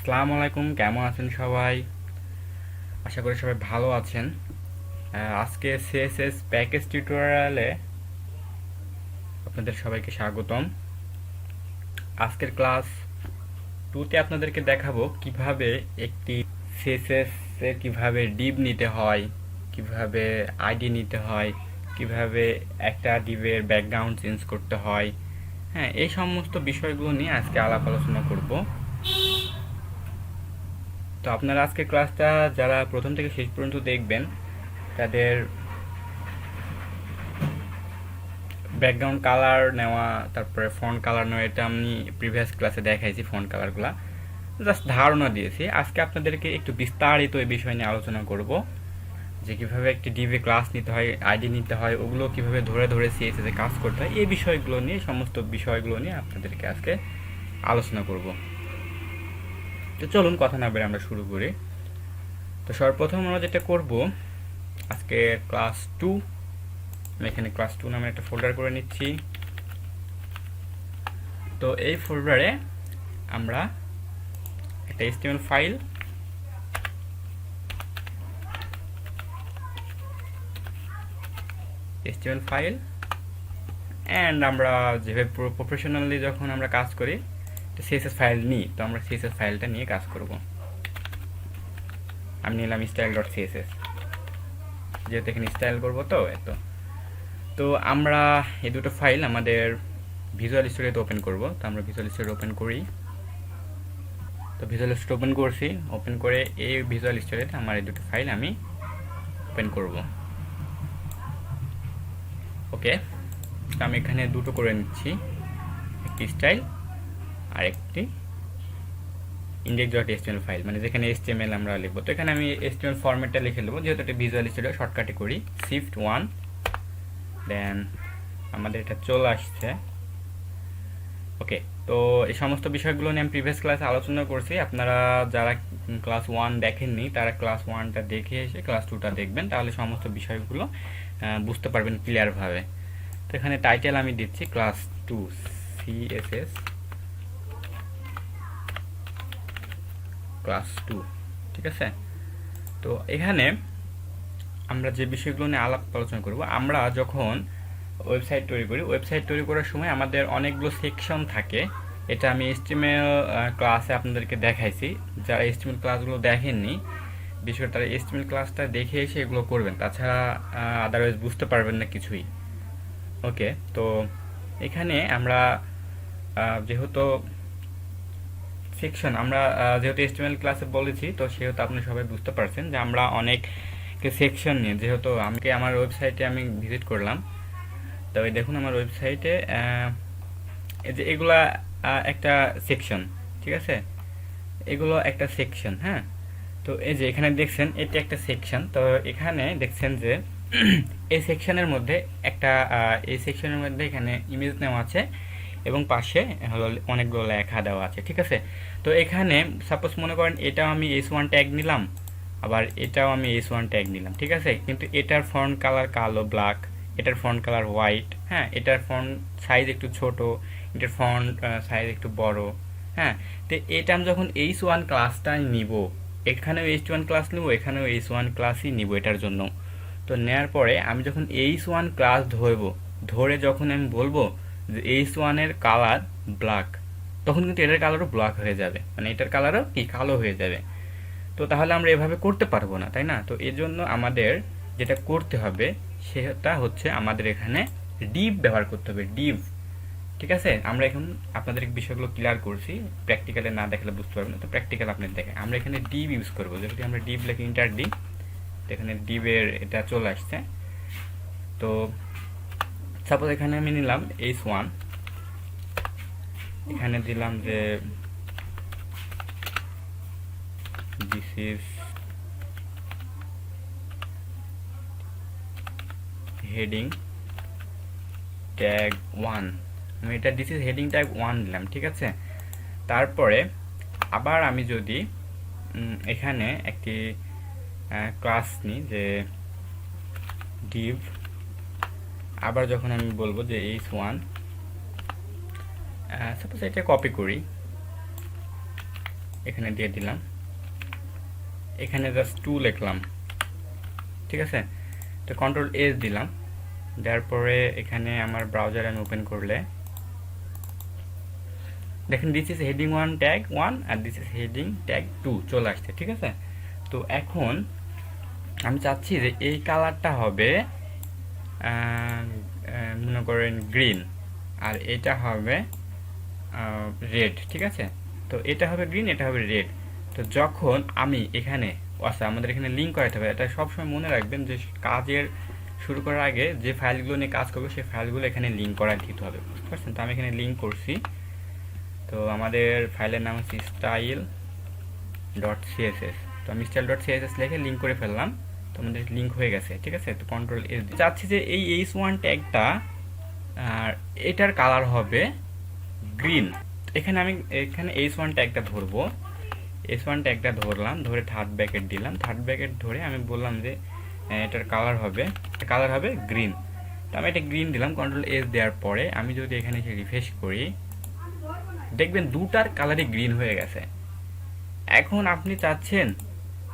আসসালামু আলাইকুম, কেমন আছেন সবাই? আশা করি সবাই ভালো আছেন। আজকে সিএসএস প্যাকেজ টিউটোরিয়ালে আপনাদের সবাইকে স্বাগতম। আজকের ক্লাস 2তে আপনাদেরকে দেখাবো কিভাবে একটি সিএসএস এর কিভাবে ডিভ নিতে হয়, কিভাবে আইডি নিতে হয়, কিভাবে একটা ডিভের ব্যাকগ্রাউন্ড চেঞ্জ করতে হয়। হ্যাঁ, এই সমস্ত বিষয়গুলো নিয়ে আজকে আলাপ আলোচনা করব। তো আপনারা আজকের ক্লাসটা যারা প্রথম থেকে শেষ পর্যন্ত দেখবেন তাদের ব্যাকগ্রাউন্ড কালার নেওয়া, তারপরে ফন্ট কালার নেওয়া, এটা আমি প্রিভিয়াস ক্লাসে দেখাইছি। ফন্ট কালারগুলো জাস্ট ধারণা দিয়েছি। আজকে আপনাদেরকে একটু বিস্তারিত এই বিষয় নিয়ে আলোচনা করব, যে কীভাবে একটি ডিভি ক্লাস নিতে হয়, আইডি নিতে হয়, ওগুলো কীভাবে ধরে ধরে সিএসএস এ কাজ করতে হয়, এই বিষয়গুলো নিয়ে, সমস্ত বিষয়গুলো নিয়ে আপনাদেরকে আজকে আলোচনা করব। তো চলুন কথা না বেড়ে আমরা শুরু করি। তো সর্বপ্রথম আমরা যেটা করব, আজকে ক্লাস 2, আমি এখানে ক্লাস 2 নামে একটা ফোল্ডার করে নিচ্ছি। তো এই ফোল্ডারে আমরা একটা HTML ফাইল, অ্যান্ড আমরা যেভাবে প্রফেশনালি যখন আমরা কাজ করি সিএসএস ফাইল নিই, তো আমরা সিএসএস ফাইলটা নিয়ে কাজ করব। আমি নিলাম style.css, যেহেতু এখানে স্টাইল করবো। তো এত তো আমরা এই দুটো ফাইল আমাদের ভিজুয়াল স্টুডিওতে ওপেন করব। তো আমরা ভিজুয়াল স্টুডিও ওপেন করি। তো ভিজুয়াল স্টুডিও ওপেন করছি, ওপেন করে এই ভিজুয়াল স্টুডিওতে আমার এই দুটো ফাইল আমি ওপেন করব। ওকে, তো আমি এখানে দুটো করে নিচ্ছি, একটি স্টাইল আর একটি index.html ফাইল, মানে যেখানে HTML আমরা লিখবো। তো এখানে আমি HTML ফরম্যাটটা লিখে নেবো, যেহেতু এটা ভিজুয়াল স্টুডিও শর্টকাটে করি Shift+1, দেন আমাদের এটা চলে আসছে। ওকে, তো এই সমস্ত বিষয়গুলো নিয়ে আমি প্রিভিয়াস ক্লাসে আলোচনা করছি। আপনারা যারা ক্লাস 1 দেখেননি তারা ক্লাস 1টা দেখে এসে ক্লাস 2টা দেখবেন, তাহলে সমস্ত বিষয়গুলো বুঝতে পারবেন ক্লিয়ারভাবে। তো এখানে টাইটেল আমি দিচ্ছি ক্লাস 2 CSS ক্লাস 2, ঠিক আছে। তো এখানে আমরা যে বিষয়গুলো নিয়ে আলাপ আলোচনা করব, আমরা যখন ওয়েবসাইট তৈরি করি, ওয়েবসাইট তৈরি করার সময় আমাদের অনেকগুলো সেকশন থাকে। এটা আমি HTML ক্লাসে আপনাদেরকে দেখাইছি। যারা HTML ক্লাসগুলো দেখেননি, বিষয়টা তারা HTML ক্লাসটা দেখে এসে এগুলো করবেন, তাছাড়া আদারওয়াইজ বুঝতে পারবেন না কিছুই। ওকে, তো এখানে আমরা যেহেতু সেকশন, আমরা যেহেতু HTML ক্লাসে বলেছি, তো সেহেতু আপনি সবাই বুঝতে পারছেন যে আমরা অনেক সেকশন নিয়ে, যেহেতু আমার ওয়েবসাইটে আমি ভিজিট করলাম, তো এই দেখুন আমার ওয়েবসাইটে এই যে এগুলা একটা সেকশন, ঠিক আছে, এগুলো একটা সেকশন। হ্যাঁ, তো এই যে এখানে দেখছেন এটি একটা সেকশন। তো এখানে দেখছেন যে এই সেকশনের মধ্যে একটা এই সেকশনের মধ্যে এখানে ইমেজ নেওয়া আছে এবং পাশে হলো অনেকগুলো লেখা দেওয়া আছে, ঠিক আছে। তো এখানে সাপোজ মনে করেন এটাও আমি S1 ট্যাগ নিলাম, আবার এটাও আমি S1 ট্যাগ নিলাম, ঠিক আছে, কিন্তু এটার ফন্ট কালার কালো ব্ল্যাক, এটার ফন্ট কালার হোয়াইট, হ্যাঁ, এটার ফন্ট সাইজ একটু ছোট, এটার ফন্ট সাইজ একটু বড়। হ্যাঁ, তো এটা আমি যখন H1 ক্লাসটা নিব, এখানেও H1 ক্লাস নিব, এখানেও H1 ক্লাসই নিব এটার জন্য। তো নেওয়ার পরে আমি যখন H1 ক্লাস ধরে যখন আমি বলবো যে H1 এর কালার ব্ল্যাক, তখন কিন্তু এটার কালারও ব্ল্যাক হয়ে যাবে, মানে এটার কালারও কি কালো হয়ে যাবে। তো তাহলে আমরা এভাবে করতে পারবো না, তাই না? তো এর জন্য আমাদের যেটা করতে হবে সেটা হচ্ছে আমাদের এখানে ডিভ ব্যবহার করতে হবে, ডিভ, ঠিক আছে। আমরা এখন আপনাদের বিষয়গুলো ক্লিয়ার করছি, প্র্যাকটিক্যালে না দেখলে বুঝতে পারবেন না, তো প্র্যাকটিক্যাল আপনাদের দেখে আমরা এখানে ডিভ ইউজ করবো। যদি আমরা ডিভ লিখে ইন্টার দিই, এখানে ডিভের এটা চলে আসছে। তো সাপোজ এখানে আমি নিলাম H1, এখানে দিলাম যে দিস ইজ হেডিং ট্যাগ 1, আমি এটা দিস ইজ হেডিং ট্যাগ 1 দিলাম, ঠিক আছে। তারপরে আবার আমি যদি এখানে একটি ক্লাস নিই যে ডিভ, আবার যখন আমি বলবো যে H1, সাপোজ এটা কপি করি, এখানে দিয়ে দিলাম, এখানে জাস্ট 2 লিখলাম, ঠিক আছে। তো কন্ট্রোল এস দিলাম, দেওয়ার পরে এখানে আমার ব্রাউজার আমি ওপেন করলে দেখেন দিস ইজ হেডিং 1 ট্যাগ 1 আর দিস ইজ হেডিং ট্যাগ 2 চলে আসছে, ঠিক আছে। তো এখন আমি চাচ্ছি যে এই কালারটা হবে মনে করেন গ্রিন, আর এটা হবে রেড, ঠিক আছে। তো এটা হবে গ্রিন, এটা হবে রেড। তো যখন আমি এখানে আচ্ছা আমাদের এখানে লিঙ্ক করাতে হবে, এটা সবসময় মনে রাখবেন যে কাজের শুরু করার আগে যে ফাইলগুলো নিয়ে কাজ করবো সেই ফাইলগুলো এখানে লিঙ্ক করা দিতে হবে, বুঝতে পারছেন। তো আমি এখানে লিঙ্ক করছি, তো আমাদের ফাইলের নাম হচ্ছে স্টাইল ডট সিএসএস। তো আমি স্টাইল ডট সিএসএস লিখে লিঙ্ক করে ফেললাম, তো আমাদের লিঙ্ক হয়ে গেছে, ঠিক আছে। তো কন্ট্রোল এস চাচ্ছি যে এই h1 ট্যাগটা আর এটার কালার হবে গ্রিন। এখানে আমি এখানে h1 ট্যাগটা ধরবো, h1 ট্যাগটা ধরলাম, ধরে থার্ড ব্র্যাকেট দিলাম, থার্ড ব্র্যাকেট ধরে আমি বললাম যে এটার কালার হবে গ্রিন। তো আমি এটা গ্রিন দিলাম, কন্ট্রোল এস দেওয়ার পরে আমি যদি এখানে এসে রিফ্রেশ করি দেখবেন দুটার কালারই গ্রিন হয়ে গেছে। এখন আপনি চাচ্ছেন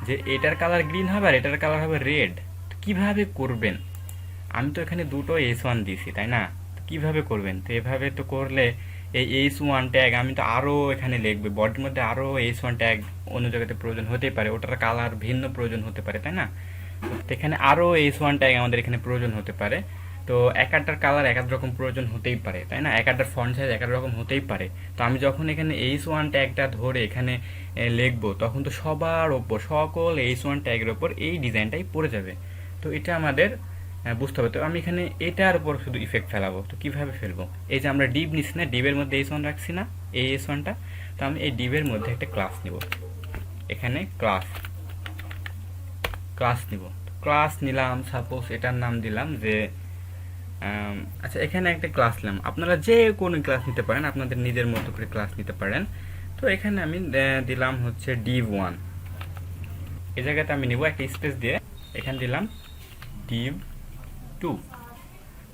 যে এটার কালার গ্রিন হবে আর এটার কালার হবে রেড, কিভাবে করবেন? আমি তো এখানে দুটো h1 দিয়েছি, তাই না? কিভাবে করবেন? তো এভাবে তো করলে এই h1 ট্যাগ আমি তো আরও এখানে লিখবে, বডির মধ্যে আরও h1 ট্যাগ অন্য জায়গাতে প্রয়োজন হতেই পারে, ওটার কালার ভিন্ন প্রয়োজন হতে পারে, তাই না? তো এখানে আরও h1 ট্যাগ আমাদের এখানে প্রয়োজন হতে পারে। তো এক একটার কালার এক এক রকম প্রয়োজন হতেই পারে, তাই না? এক একটার ফন্ট সাইজ এক এক রকম হতেই পারে। তো আমি যখন এখানে h1 ট্যাগটা ধরে এখানে লিখবো তখন তো সবার ওপর সকল h1 ট্যাগের ওপর এই ডিজাইনটাই পড়ে যাবে। তো এটা আমাদের বুঝতে হবে। তো আমি এখানে এটার উপর শুধু ইফেক্ট ফেলাবো। তো কিভাবে ফেলবো? এই যে আমরা ডিভ নিচ্ছি না, ডিভের মধ্যে h1 রাখছি না, এই h1টা। তো আমি এই ডিভের মধ্যে একটা ক্লাস নিব, এখানে ক্লাস নিব, ক্লাস নিলাম, সাপোজ এটার নাম দিলাম যে আচ্ছা এখানে একটা ক্লাস নিলাম, আপনারা যে কোনো ক্লাস নিতে পারেন, আপনাদের নিজের মতো করে ক্লাস নিতে পারেন। তো এখানে আমি দিলাম হচ্ছে div1, এই জায়গাতে আমি নিব একটা স্পেস দিয়ে, এখানে দিলাম div2।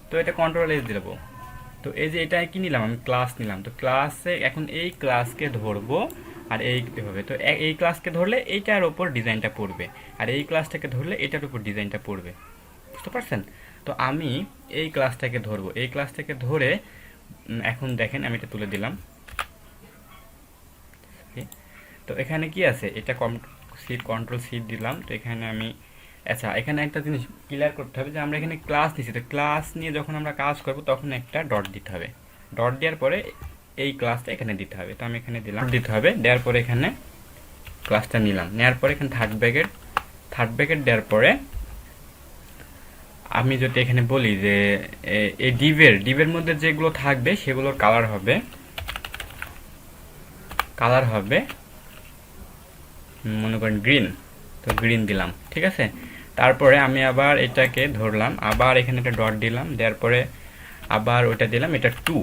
তো এটা কন্ট্রোল এস দেবো। তো এই যে এটা কি নিলাম, আমি ক্লাস নিলাম। তো ক্লাসে এখন এই ক্লাসকে ধরবো আর এইভাবে, তো এই ক্লাসকে ধরলে এইটার উপর ডিজাইনটা পড়বে, আর এই ক্লাসটাকে ধরলে এটার উপর ডিজাইনটা পড়বে, বুঝতে পারছেন? তো আমি এই ক্লাসটাকে ধরবো, এই ক্লাসটাকে ধরে এখন দেখেন আমি এটা তুলে দিলাম। তো এখানে কি আছে, এটা কন্ট্রোল সি দিলাম। তো এখানে আমি আচ্ছা এখানে একটা জিনিস ক্লিয়ার করতে হবে যে আমরা এখানে ক্লাস নিচ্ছি, তো ক্লাস নিয়ে যখন আমরা কাজ করব তখন একটা ডট দিতে হবে, ডট দেওয়ার পরে এই ক্লাসটা এখানে দিতে হবে। তো আমি এখানে দিলাম, দিতে হবে, দেওয়ার পরে এখানে ক্লাসটা নিলাম, নেওয়ার পরে এখানে থার্ড ব্র্যাকেট দেওয়ার পরে আমি যদি এখানে বলি যে এই ডিভের মধ্যে যেগুলো থাকবে সেগুলোর কালার হবে মনে করেন গ্রিন। তো গ্রিন দিলাম, ঠিক আছে। তারপরে আমি আবার এটাকে ধরলাম, আবার এখানে একটা ডট দিলাম, দেওয়ার পরে আবার ওটা দিলাম, এটা 2।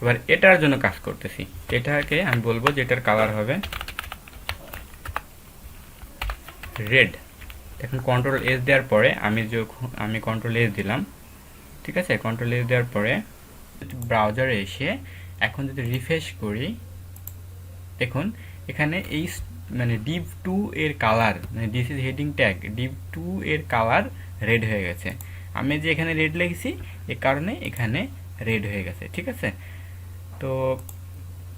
এবার এটার জন্য কাজ করতেছি, এটাকে আমি বলবো যে এটার কালার হবে রেড। এখন কন্ট্রোল এস দেওয়ার পরে আমি কন্ট্রোল এস দিলাম, ঠিক আছে। কন্ট্রোল এস দেওয়ার পরে ব্রাউজারে এসে এখন যদি রিফ্রেশ করি দেখুন এখানে এই মানে div2 এর কালার, মানে this is heading tag, div2 এর কালার রেড হয়ে গেছে। আমি যে এখানে রেড লিখেছি এই কারণে এখানে রেড হয়ে গেছে, ঠিক আছে। তো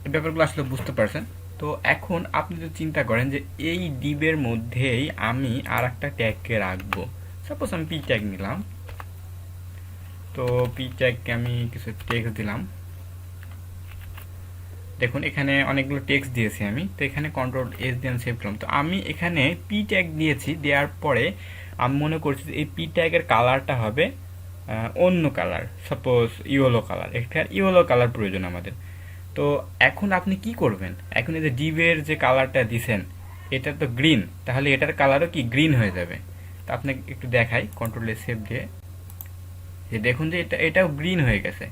এই ব্যাপারগুলো আসলে বুঝতে পারছেন। তো এখন আপনি যদি চিন্তা করেন যে এই ডিভের মধ্যেই আমি আর একটা ট্যাগকে রাখবো, সাপোজ আমি পি ট্যাগ নিলাম। তো পি ট্যাগকে আমি কিছু টেক্সট দিলাম, দেখুন এখানে অনেকগুলো টেক্সট দিয়েছি আমি। তো এখানে কন্ট্রোল এস দিয়ে সেভ করলাম। তো আমি এখানে পি ট্যাগ দিয়েছি, দেওয়ার পরে আমি মনে করছি যে এই পি ট্যাগের কালারটা হবে অন্য কালার, সাপোজ ইয়েলো কালার, একটা ইয়েলো কালার প্রয়োজন আমাদের। তো এখন আপনি কি করবেন, এখন এই যে ডিভের যে কালারটা দিছেন এটা তো গ্রিন, তাহলে এটার কালারও কি গ্রিন হয়ে যাবে। তো আপনাকে একটু দেখাই কন্ট্রোল এস সেভ দিয়ে, যে দেখুন যে এটাও গ্রিন হয়ে গেছে।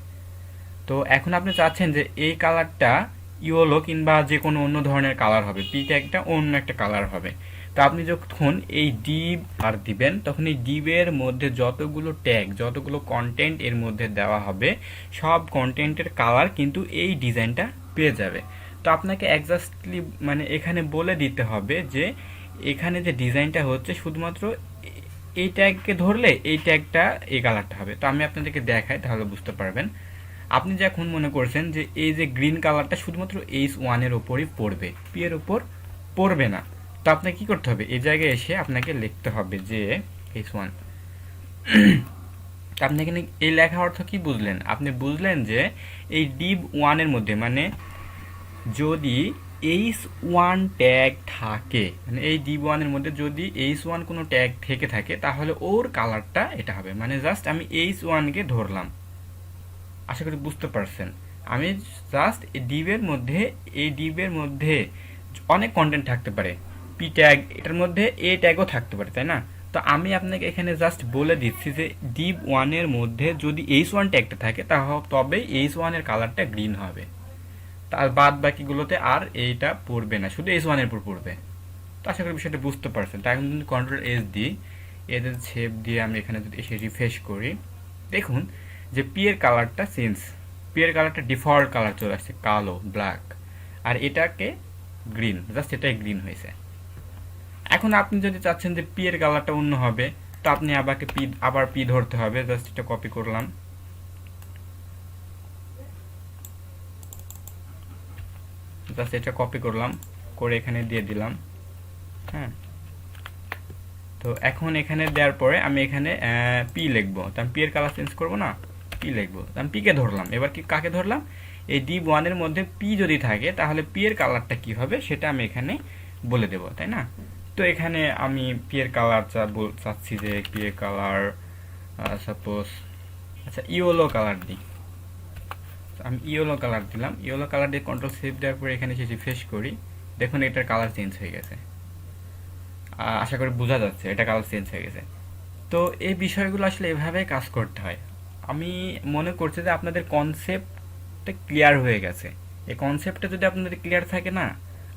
তো এখন আপনি চাচ্ছেন যে এই কালারটা ইয়েলো কিংবা যে কোনো অন্য ধরনের কালার হবে, পি ট্যাগটা অন্য একটা কালার হবে। তো আপনি যখন এই ডিভ আর দিবেন তখন এই ডিভের মধ্যে যতগুলো ট্যাগ, যতগুলো কন্টেন্ট এর মধ্যে দেওয়া হবে সব কন্টেন্টের কালার কিন্তু এই ডিজাইনটা পেয়ে যাবে। তো আপনাকে এক্স্যাক্টলি মানে এখানে বলে দিতে হবে যে এখানে যে ডিজাইনটা হচ্ছে শুধুমাত্র এই ট্যাগকে ধরলে এই ট্যাগটা এই কালারটা হবে। তো আমি আপনাদেরকে দেখাই তাহলে বুঝতে পারবেন। আপনি যখন মনে করছেন যে এই যে গ্রিন কালারটা শুধুমাত্র H1 এর উপরই পড়বে, পি এর উপর পড়বে না, তো আপনাকে কি করতে হবে, এই জায়গায় এসে আপনাকে লিখতে হবে যে H1। আপনি এখানে এই লেখা অর্থ কি বুঝলেন? আপনি বুঝলেন যে এই div1 এর মধ্যে মানে যদি H1 ট্যাগ থাকে, মানে এই div1 এর মধ্যে যদি H1 কোনো ট্যাগ থেকে থাকে তাহলে ওর কালারটা এটা হবে। মানে জাস্ট আমি H1 কে ধরলাম, আশা করি বুঝতে পারছেন। আমি জাস্ট এই ডিভের মধ্যে অনেক কন্টেন্ট থাকতে পারে, পি ট্যাগ, এটার মধ্যে এ ট্যাগও থাকতে পারে, তাই না? তো আমি আপনাকে এখানে জাস্ট বলে দিচ্ছি যে div1 এর মধ্যে যদি H1 ট্যাগটা থাকে তবেই H1 এর কালারটা গ্রিন হবে, তার বাদ বাকিগুলোতে আর এইটা পড়বে না, শুধু H1 এর উপর পড়বে। তো আশা করি বিষয়টা বুঝতে পারছেন। তাই এখন যদি কন্ট্রোল এস দিই, এদের শেপ দিয়ে আমি এখানে যদি এসে রিফ্রেশ করি, দেখুন যে পি এর কালারটা পি এর কালারটা ডিফল্ট কালার চলে আসছে, কালো ব্ল্যাক, আর এটাকে গ্রিন, জাস্ট এটাই গ্রিন হয়েছে। এখন আপনি যদি চাচ্ছেন যে পি এর কালারটা অন্য হবে, তো আপনি আবার পি ধরতে হবে। জাস্ট এটা কপি করলাম, জাস্ট এটা কপি করলাম করে এখানে দিয়ে দিলাম। হ্যাঁ, তো এখন এখানে দেওয়ার পরে আমি এখানে পি লিখবো, তো আমি পি এর কালার চেঞ্জ করবো না, পি লিখবো। আমি পি কে ধরলাম, এবার কি কাকে ধরলাম, এই div1 এর মধ্যে পি যদি থাকে তাহলে পি এর কালারটা কি হবে সেটা আমি এখানে বলে দেব, তাই না? তো এখানে আমি পি এর কালার চাচ্ছি যে পি এর কালার সাপোজ আচ্ছা ইয়েলো কালার দিই। আমি ইয়েলো কালার দিলাম, ইয়েলো কালার দিয়ে কন্ট্রোল সেভ দেওয়ার পরে এখানে এসে রিফ্রেশ করি, দেখুন এটার কালার চেঞ্জ হয়ে গেছে। আশা করি বোঝা যাচ্ছে এটা কালার চেঞ্জ হয়ে গেছে। তো এই বিষয়গুলো আসলে এভাবে কাজ করতে হয়। আমি মনে করছি যে আপনাদের কনসেপ্টটা ক্লিয়ার হয়ে গেছে। এই কনসেপ্টটা যদি আপনাদের ক্লিয়ার থাকে না,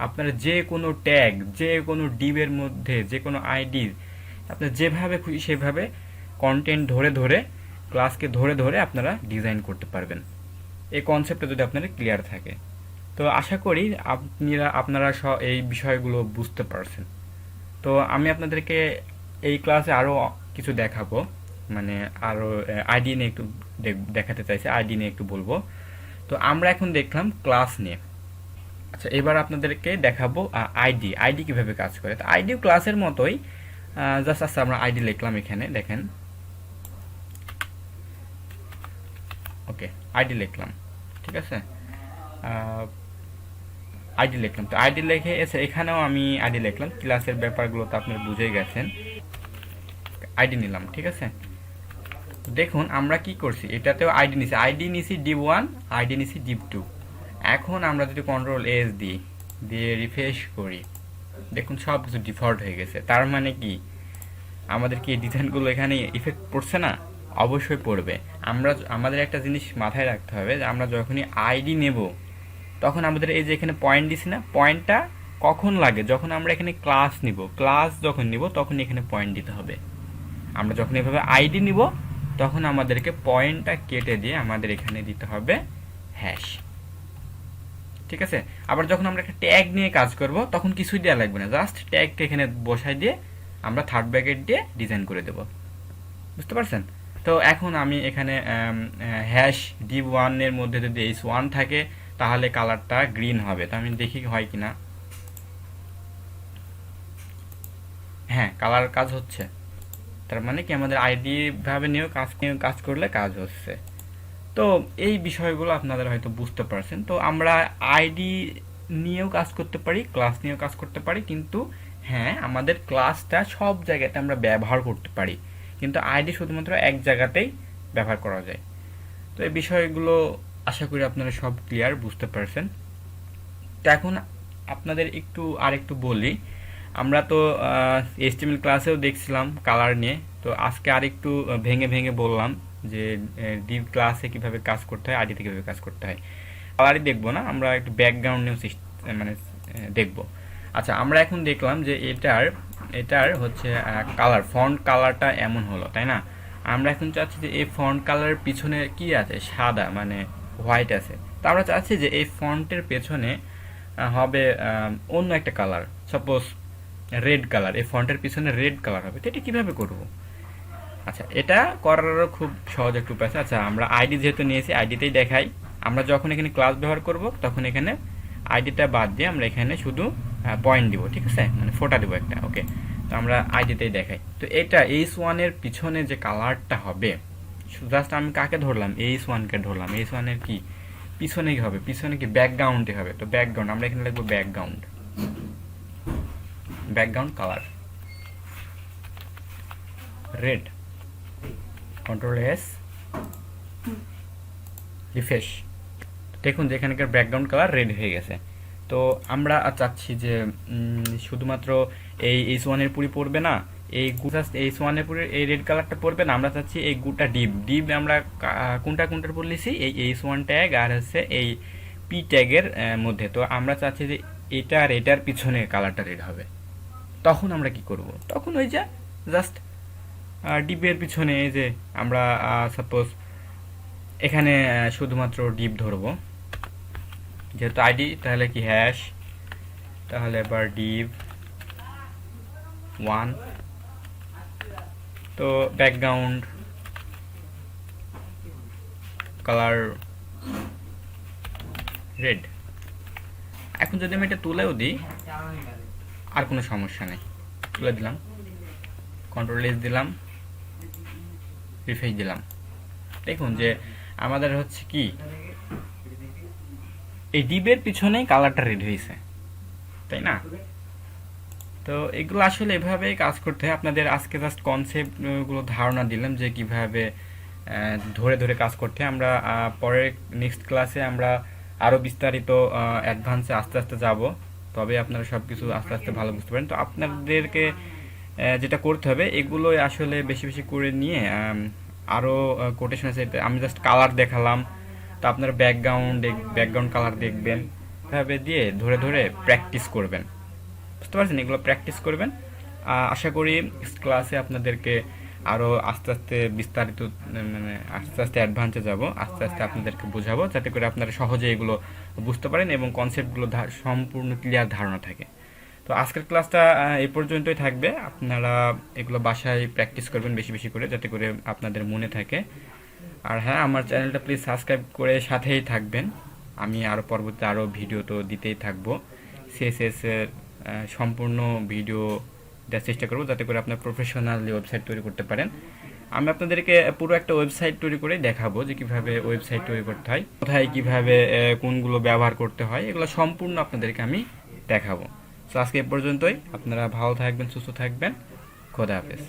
আপনারা যে কোনো ট্যাগ, যে কোনো ডিভের মধ্যে, যে কোনো আইডি আপনারা যেভাবে খুশি সেভাবে কন্টেন্ট ধরে ধরে, ক্লাসকে ধরে ধরে আপনারা ডিজাইন করতে পারবেন, এই কনসেপ্টটা যদি আপনাদের ক্লিয়ার থাকে। তো আশা করি আপনারা এই বিষয়গুলো বুঝতে পারছেন। তো আমি আপনাদেরকে এই ক্লাসে আরও কিছু দেখাবো, মানে আরও আইডি নিয়ে একটু দেখাতে চাইছি, আইডি নিয়ে একটু বলবো। তো আমরা এখন দেখলাম ক্লাস নিয়ে। আচ্ছা, এবার আপনাদেরকে দেখাবো আইডি কিভাবে কাজ করে। তো আইডিও ক্লাসের মতোই, জাস্ট আচ্ছা আমরা আইডি লিখলাম এখানে, দেখেন ওকে আইডি লিখলাম, ঠিক আছে, আইডি লিখলাম। তো আইডি লিখে এসে এখানেও আমি আইডি লিখলাম, ক্লাসের ব্যাপারগুলো তো আপনারা বুঝেই গেছেন। আইডি নিলাম, ঠিক আছে। দেখুন আমরা কি করছি, এটাতেও আইডি নিছি div1, আইডি নিছি div2। এখন আমরা যদি কন্ট্রোল এস দিয়ে রিফ্রেশ করি, দেখুন সব কিছু ডিফল্ট হয়ে গেছে। তার মানে কি আমাদের কি ডিজাইনগুলো এখানে ইফেক্ট পড়ছে না? অবশ্যই পড়বে। আমাদের একটা জিনিস মাথায় রাখতে হবে যে আমরা যখনই আইডি নেব তখন আমাদের এই যে এখানে পয়েন্ট দিছি না, পয়েন্টটা কখন লাগে, যখন আমরা এখানে ক্লাস নিব, ক্লাস যখন নিব তখন এখানে পয়েন্ট দিতে হবে। আমরা যখন এভাবে আইডি নিব তখন আমাদেরকে পয়েন্টটা কেটে দিয়ে আমাদের এখানে দিতে হবে হ্যাশ, ঠিক আছে। আবার যখন আমরা একটা ট্যাগ নিয়ে কাজ করব তখন কিছুই দেওয়া লাগবে না, জাস্ট ট্যাগকে এখানে বসাই দিয়ে আমরা থার্ড ব্র্যাকেট দিয়ে ডিজাইন করে দেব। বুঝতে পারছেন? তো এখন আমি এখানে হ্যাশ div1 এর মধ্যে যদি H1 থাকে তাহলে কালারটা গ্রিন হবে। তো আমি দেখি হয় কিনা। হ্যাঁ, কালার কাজ হচ্ছে, তার মানে কি আমাদের আইডি ভাবে নিয়েও কাজ করলে কাজ হচ্ছে। তো এই বিষয়গুলো আপনারা হয়তো বুঝতে পারছেন। তো আমরা আইডি নিয়েও কাজ করতে পারি, ক্লাস নিয়েও কাজ করতে পারি, কিন্তু হ্যাঁ আমাদের ক্লাসটা সব জায়গাতে আমরা ব্যবহার করতে পারি, কিন্তু আইডি শুধুমাত্র এক জায়গাতেই ব্যবহার করা যায়। তো এই বিষয়গুলো আশা করি আপনারা সব ক্লিয়ার বুঝতে পারছেন। তো এখন আপনাদের আরেকটু বলি, আমরা তো HTML ক্লাসেও দেখছিলাম কালার নিয়ে, তো আজকে আরেকটু ভেঙে ভেঙে বললাম যে ডিভ ক্লাসে কিভাবে কাজ করতে হয়, আইডিতে কিভাবে কাজ করতে হয়। কালারই দেখবো না, আমরা একটু ব্যাকগ্রাউন্ড নিয়েও মানে দেখবো। আচ্ছা, আমরা এখন দেখলাম যে এটার হচ্ছে কালার, ফন্ট কালারটা এমন হলো, তাই না? আমরা এখন চাচ্ছি যে এই ফন্ট কালারের পিছনে কি আছে, সাদা মানে হোয়াইট আছে। তো আমরা চাচ্ছি যে এই ফন্টের পেছনে হবে অন্য একটা কালার, সাপোজ রেড কালার, এই ফন্টের পিছনে রেড কালার হবে, তো এটা কীভাবে করব? আচ্ছা, এটা করারও খুব সহজ একটু উপায় আছে। আচ্ছা, আমরা আইডি যেহেতু নিয়েছি, আইডিতেই দেখাই। আমরা যখন এখানে ক্লাস ব্যবহার করব তখন এখানে আইডিটা বাদ দিয়ে আমরা এখানে শুধু পয়েন্ট দিব, ঠিক আছে, মানে ফোটা দেবো একটা। ওকে, তো আমরা আইডিতেই দেখাই। তো এটা H1-এর পিছনে যে কালারটা হবে, জাস্ট আমি কাকে ধরলাম? H1-কে ধরলাম। H1-এর কি পিছনে কি হবে? পিছনে কি ব্যাকগ্রাউন্ডে হবে। তো ব্যাকগ্রাউন্ড আমরা এখানে লিখবো background, background colour red. Control S, refresh. দেখুন যে এখানকার ব্যাকগ্রাউন্ড কালার রেড হয়ে গেছে। তো আমরা চাচ্ছি যে শুধুমাত্র এই H1-এর পুরি পড়বে না, এই জাস্ট H1-এর পুরি এই রেড কালারটা পড়বে না, আমরা চাচ্ছি এই গোটা ডিপ আমরা কোনটার বলেছি, এই H1 ট্যাগ আর হচ্ছে এই পি ট্যাগের মধ্যে। তো আমরা চাচ্ছি যে এটা আর এটার পিছনে কালারটা রেড হবে। তখন আমরা কি করব? তখন ওই যে জাস্ট ডিপের পিছনে এই যে আমরা সাপোজ এখানে শুধুমাত্র ডিপ ধরবো, যেহেতু আইডি, তাহলে কি হ্যাশ, তাহলে এবার ডিপ 1, তো ব্যাকগ্রাউন্ড কালার রেড। এখন যদি আমি এটা তুলেও দিই আর কোনো সমস্যা নেই, তুলে দিলাম, কন্ট্রোল এস দিলাম, রিফ্রেশ দিলাম। দেখুন যে আমাদের হচ্ছে কি এই ডিপের পিছনেই কালারটা রেড হয়েছে, তাই না? তো এগুলো আসলে এভাবেই কাজ করতে হয়। আপনাদের আজকে জাস্ট কনসেপ্টগুলো ধারণা দিলাম যে কিভাবে ধরে ধরে কাজ করতে হয়। আমরা পরের নেক্সট ক্লাসে আমরা আরও বিস্তারিত অ্যাডভান্সে আস্তে আস্তে যাব, তবে আপনারা সব কিছু আস্তে আস্তে ভালো বুঝতে পারেন। তো আপনাদেরকে যেটা করতে হবে, এগুলো আসলে বেশি বেশি করে নিয়ে আরও কোটেশন আছে। আমি জাস্ট কালার দেখালাম, তো আপনারা ব্যাকগ্রাউন্ড কালার দেখবেন, এভাবে দিয়ে ধরে ধরে প্র্যাকটিস করবেন, বুঝতে পারছেন? এগুলো প্র্যাকটিস করবেন। আশা করি ক্লাসে আপনাদেরকে আরও আস্তে আস্তে বিস্তারিত, মানে আস্তে আস্তে অ্যাডভান্সে যাব, আস্তে আস্তে আপনাদেরকে বোঝাবো, যাতে করে আপনারা সহজে এগুলো বুঝতে পারেন এবং কনসেপ্টগুলো সম্পূর্ণ ক্লিয়ার ধারণা থাকে। তো আজকের ক্লাসটা এই পর্যন্তই থাকবে। আপনারা এগুলো বাসায় প্র্যাকটিস করবেন বেশি বেশি করে, যাতে করে আপনাদের মনে থাকে। আর হ্যাঁ, আমার চ্যানেলটা প্লিজ সাবস্ক্রাইব করে সাথেই থাকবেন। আমি আরও পরবর্তী আরও ভিডিও তো দিতেই থাকবো। সিএসএস এর সম্পূর্ণ ভিডিও দেওয়ার চেষ্টা করবো, যাতে করে আপনার প্রফেশনালি ওয়েবসাইট তৈরি করতে পারেন। আমি আপনাদেরকে পুরো একটা ওয়েবসাইট তৈরি করে দেখাবো যে কিভাবে ওয়েবসাইট তৈরি করতে হয়, কোথায় কিভাবে কোনগুলো ব্যবহার করতে হয়, এগুলো সম্পূর্ণ আপনাদেরকে আমি দেখাবো। তো আজকে এ পর্যন্তই। আপনারা ভালো থাকবেন, সুস্থ থাকবেন। খোদা হাফেজ।